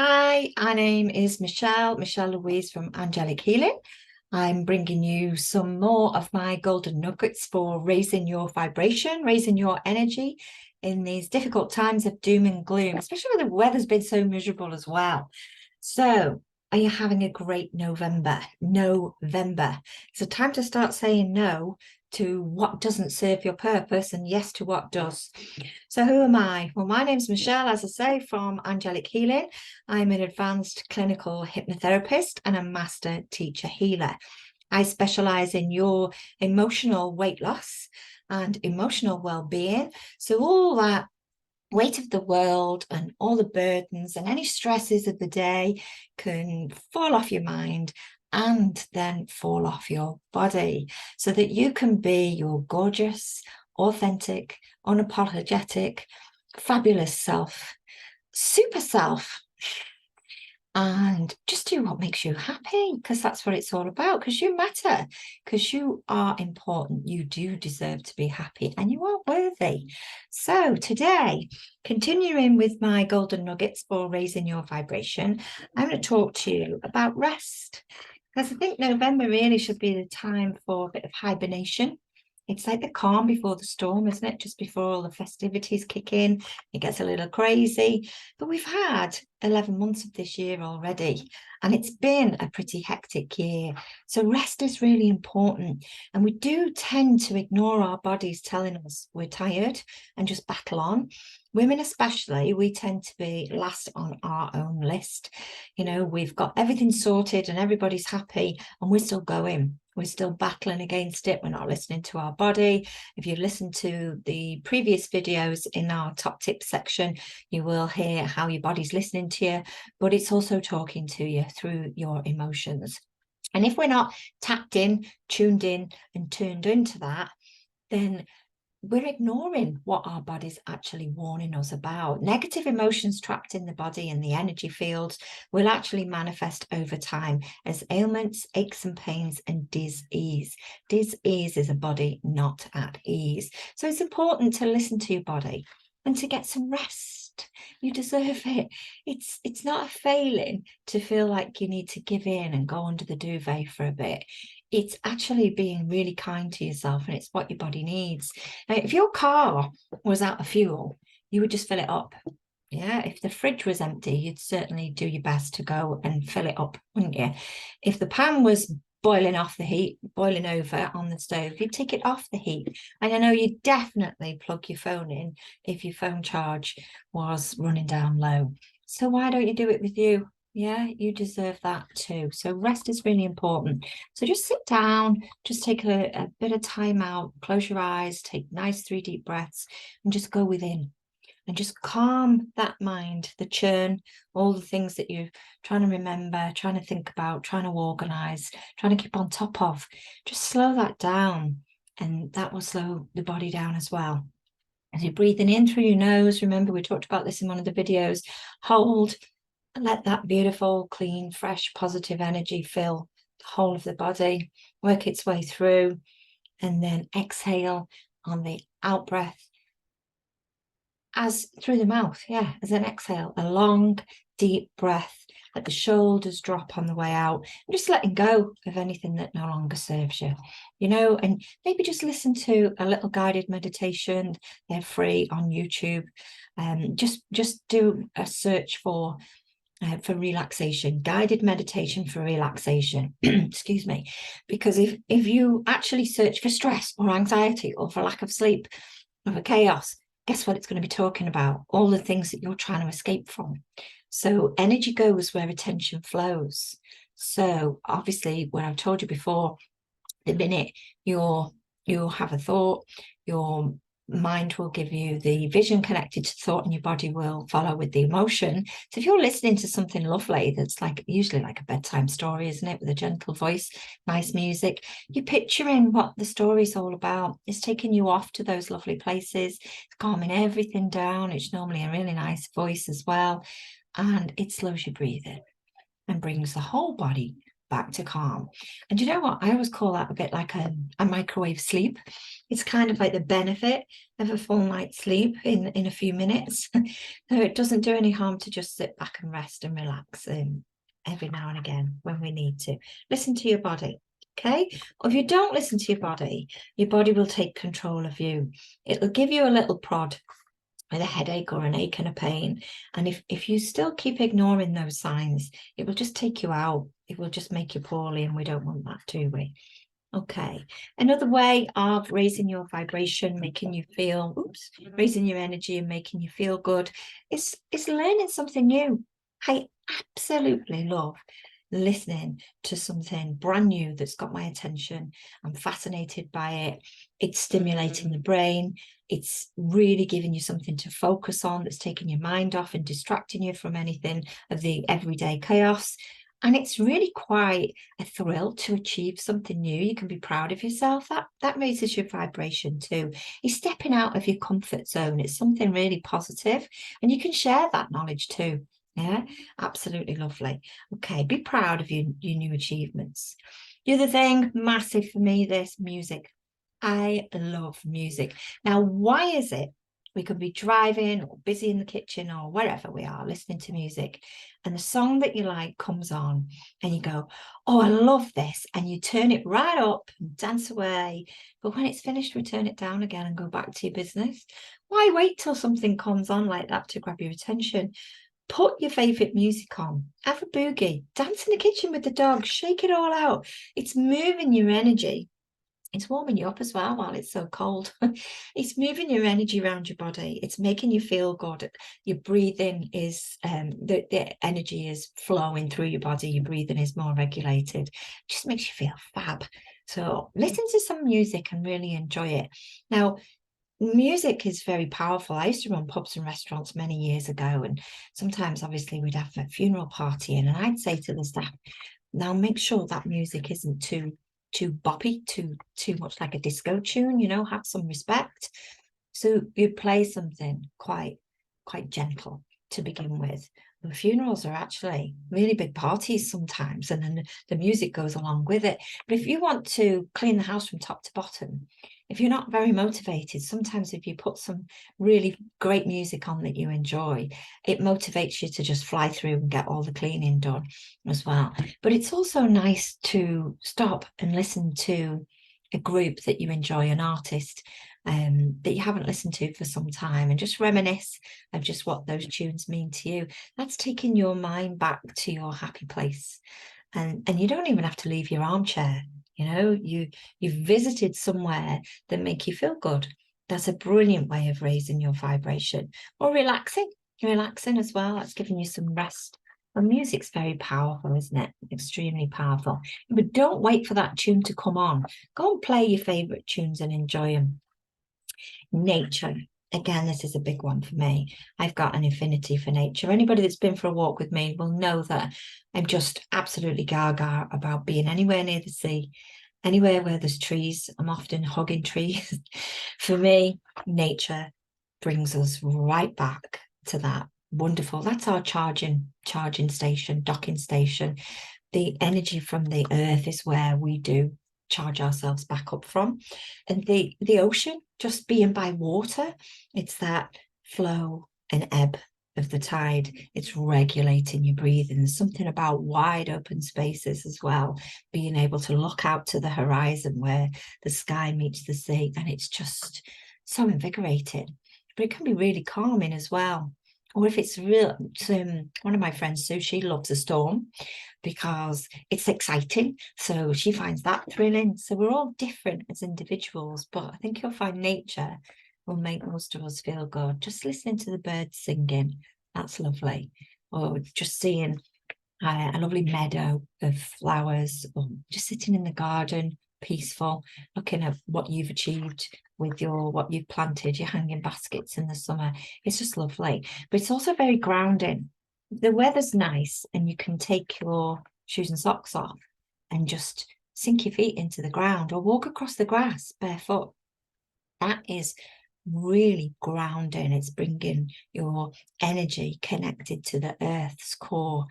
Hi, my name is Michelle Louise from Angelic Healing. I'm bringing you some more of my golden nuggets for raising your vibration, raising your energy in these difficult times of doom and gloom, especially when the weather's been so miserable as well. So, are you having a great November? November. It's a time to start saying no to what doesn't serve your purpose and yes to what does. So who am I? Well, my name's Michelle, as I say, from Angelic Healing. I'm an advanced clinical hypnotherapist and a master teacher healer. I specialize in your emotional weight loss and emotional well-being. So all that weight of the world and all the burdens and any stresses of the day can fall off your mind and then fall off your body so that you can be your gorgeous, authentic, unapologetic, fabulous self, super self, and just do what makes you happy, because that's what it's all about, because you matter, because you are important. You do deserve to be happy and you are worthy. So today, continuing with my golden nuggets for raising your vibration, I'm going to talk to you about rest, because I think November really should be the time for a bit of hibernation. It's like the calm before the storm, isn't it? Just before all the festivities kick in, it gets a little crazy. But we've had 11 months of this year already, and it's been a pretty hectic year. So rest is really important. And we do tend to ignore our bodies telling us we're tired and just battle on. Women especially, we tend to be last on our own list. You know, we've got everything sorted and everybody's happy, and we're still going. We're still battling against it. We're not listening to our body. If you listen to the previous videos in our top tips section, you will hear how your body's listening to you, but it's also talking to you through your emotions. And if we're not tapped in, tuned in, and turned into that, then we're ignoring what our body's actually warning us about. Negative emotions trapped in the body and the energy fields will actually manifest over time as ailments, aches and pains, and dis-ease. Dis-ease is a body not at ease. So it's important to listen to your body and to get some rest. You deserve it. It's not a failing to feel like you need to give in and go under the duvet for a bit. It's actually being really kind to yourself, and it's what your body needs. Now, if your car was out of fuel, you would just fill it up. Yeah, if the fridge was empty, you'd certainly do your best to go and fill it up, wouldn't you? If the pan was boiling off the heat, boiling over on the stove, you'd take it off the heat. And I know you definitely plug your phone in if your phone charge was running down low. So why don't you do it with you? Yeah, you deserve that too. So rest is really important. So just sit down, just take a bit of time out, close your eyes, take nice 3 deep breaths, and just go within and just calm that mind, the churn, all the things that you're trying to remember, trying to think about, trying to organize, trying to keep on top of. Just slow that down, and that will slow the body down as well. As you're breathing in through your nose, remember we talked about this in one of the videos, hold and let that beautiful, clean, fresh, positive energy fill the whole of the body, work its way through, and then exhale on the out breath as through the mouth, yeah, as an exhale, a long, deep breath. Let the shoulders drop on the way out, and just letting go of anything that no longer serves you, you know, and maybe just listen to a little guided meditation. They're free on YouTube. Just do a search for relaxation, guided meditation for relaxation. Excuse me, because if you actually search for stress or anxiety or for lack of sleep or for chaos, guess what it's going to be talking about? All the things that you're trying to escape from. So energy goes where attention flows. So obviously, when I've told you before, the minute you'll have a thought, your mind will give you the vision connected to thought, and your body will follow with the emotion. So if you're listening to something lovely that's like usually like a bedtime story, isn't it, with a gentle voice, nice music, you're picturing what the story's all about. It's taking you off to those lovely places, it's calming everything down. It's normally a really nice voice as well, and it slows your breathing and brings the whole body back to calm. And you know what? I always call that a bit like a microwave sleep. It's kind of like the benefit of a full night's sleep in a few minutes. So it doesn't do any harm to just sit back and rest and relax every now and again when we need to. Listen to your body. Okay. Or if you don't listen to your body will take control of you. It'll give you a little prod with a headache or an ache and a pain. And if you still keep ignoring those signs, it will just take you out. It will just make you poorly, and we don't want that, do we? Okay. Another way of raising your vibration, making you feel, raising your energy and making you feel good is learning something new. I absolutely love listening to something brand new that's got my attention. I'm fascinated by it. It's stimulating the brain. It's really giving you something to focus on, that's taking your mind off and distracting you from anything of the everyday chaos. And it's really quite a thrill to achieve something new. You can be proud of yourself. That raises your vibration too. You're stepping out of your comfort zone. It's something really positive, and you can share that knowledge too. Yeah, absolutely lovely. Okay, be proud of your new achievements. The other thing, massive for me, this music. I love music. Now, why is it we could be driving or busy in the kitchen or wherever we are listening to music, and the song that you like comes on and you go, oh, I love this, and you turn it right up and dance away, but when it's finished we turn it down again and go back to your business? Why wait till something comes on like that to grab your attention? Put your favorite music on, have a boogie, dance in the kitchen with the dog, shake it all out. It's moving your energy. It's warming you up as well while it's so cold. It's moving your energy around your body. It's making you feel good. Your breathing is, the energy is flowing through your body. Your breathing is more regulated. It just makes you feel fab. So listen to some music and really enjoy it. Now, music is very powerful. I used to run pubs and restaurants many years ago, and sometimes obviously we'd have a funeral party in, and I'd say to the staff, now make sure that music isn't too boppy, too much like a disco tune, have some respect. So you play something quite gentle to begin with. The funerals are actually really big parties sometimes, and then the music goes along with it. But if you want to clean the house from top to bottom, if you're not very motivated, sometimes if you put some really great music on that you enjoy, it motivates you to just fly through and get all the cleaning done as well. But it's also nice to stop and listen to a group that you enjoy, an artist that you haven't listened to for some time, and just reminisce of just what those tunes mean to you. That's taking your mind back to your happy place. And you don't even have to leave your armchair. You've visited somewhere that make you feel good. That's a brilliant way of raising your vibration. Or relaxing as well. That's giving you some rest. And music's very powerful, isn't it? Extremely powerful. But don't wait for that tune to come on. Go and play your favorite tunes and enjoy them. Nature. Again, this is a big one for me. I've got an affinity for nature. Anybody that's been for a walk with me will know that I'm just absolutely gaga about being anywhere near the sea, anywhere where there's trees. I'm often hugging trees. For me, nature brings us right back to that wonderful. That's our charging station, docking station. The energy from the earth is where we do charge ourselves back up from. And the ocean, just being by water, it's that flow and ebb of the tide. It's regulating your breathing. There's something about wide open spaces as well, being able to look out to the horizon where the sky meets the sea, and it's just so invigorating. But it can be really calming as well. Or if it's real, one of my friends, Sue, she loves a storm because it's exciting. So she finds that thrilling. So we're all different as individuals, but I think you'll find nature will make most of us feel good. Just listening to the birds singing, that's lovely. Or just seeing a lovely meadow of flowers, or just sitting in the garden, peaceful, looking at what you've achieved with what you've planted, your hanging baskets in the summer. It's just lovely. But it's also very grounding. The weather's nice and you can take your shoes and socks off and just sink your feet into the ground or walk across the grass barefoot. That is really grounding. It's bringing your energy connected to the earth's core,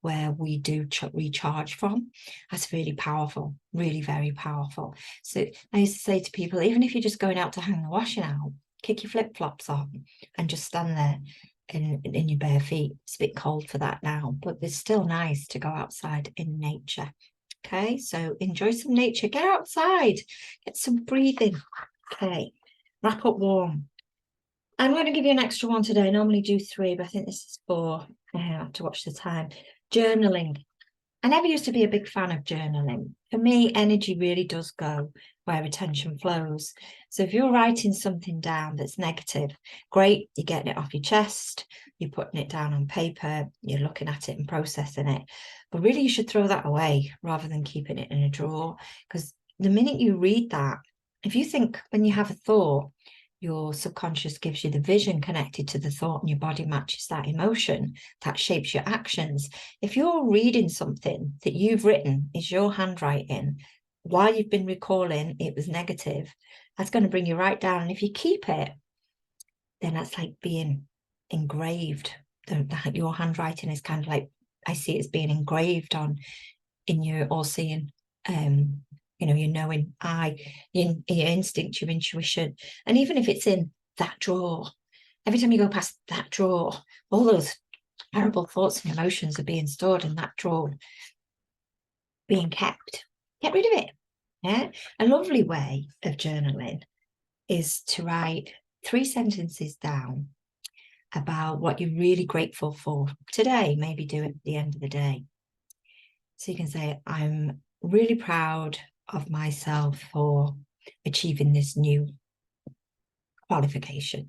where we do recharge from. That's really powerful, really very powerful. So I used to say to people, even if you're just going out to hang the washing out, kick your flip-flops on and just stand there in your bare feet. It's a bit cold for that now, but it's still nice to go outside in nature. Okay, so enjoy some nature, get outside, get some breathing. Okay, wrap up warm. I'm going to give you an extra one today. I normally do 3, but I think this is 4. I have to watch the time. Journaling. I never used to be a big fan of journaling. For me, energy really does go where attention flows. So if you're writing something down that's negative, great, you're getting it off your chest, you're putting it down on paper, you're looking at it and processing it. But really, you should throw that away rather than keeping it in a drawer. Because the minute you read that, if you think when you have a thought, your subconscious gives you the vision connected to the thought and your body matches that emotion, that shapes your actions. If you're reading something that you've written, is your handwriting, while you've been recalling it was negative, that's going to bring you right down. And if you keep it, then that's like being engraved. Your handwriting is kind of like, I see it as being engraved on in your all-seeing your knowing eye, your instinct, your intuition. And even if it's in that drawer, every time you go past that drawer, all those terrible thoughts and emotions are being stored in that drawer, being kept. Get rid of it. Yeah. A lovely way of journaling is to write 3 sentences down about what you're really grateful for today. Maybe do it at the end of the day. So you can say, I'm really proud of myself for achieving this new qualification.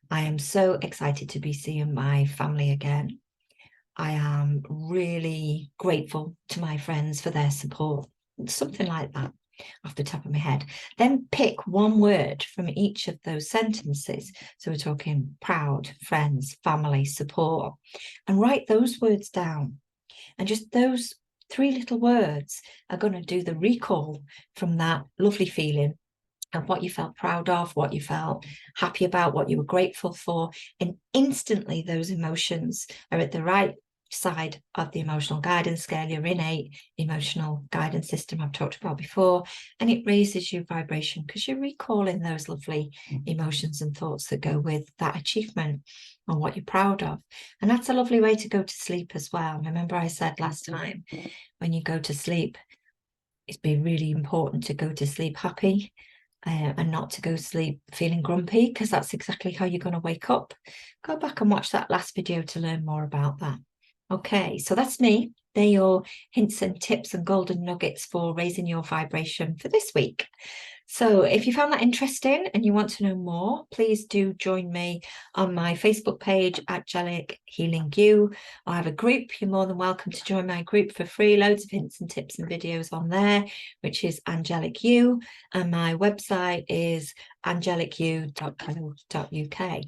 I am so excited to be seeing my family again. I am really grateful to my friends for their support. Something like that off the top of my head. Then pick one word from each of those sentences. So we're talking proud, friends, family, support, and write those words down. And just those 3 little words are going to do the recall from that lovely feeling and what you felt proud of, what you felt happy about, what you were grateful for. And instantly those emotions are at the right side of the emotional guidance scale, your innate emotional guidance system I've talked about before, and it raises your vibration because you're recalling those lovely emotions and thoughts that go with that achievement and what you're proud of. And that's a lovely way to go to sleep as well. Remember I said last time, when you go to sleep, it's been really important to go to sleep happy and not to go to sleep feeling grumpy, because that's exactly how you're going to wake up. Go back and watch that last video to learn more about that. Okay, so that's me. They're your hints and tips and golden nuggets for raising your vibration for this week. So if you found that interesting and you want to know more, please do join me on my Facebook page, Angelic Healing You. I have a group. You're more than welcome to join my group for free. Loads of hints and tips and videos on there, which is Angelic You. And my website is angelicu.co.uk.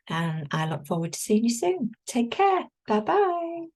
And I look forward to seeing you soon. Take care. Bye-bye.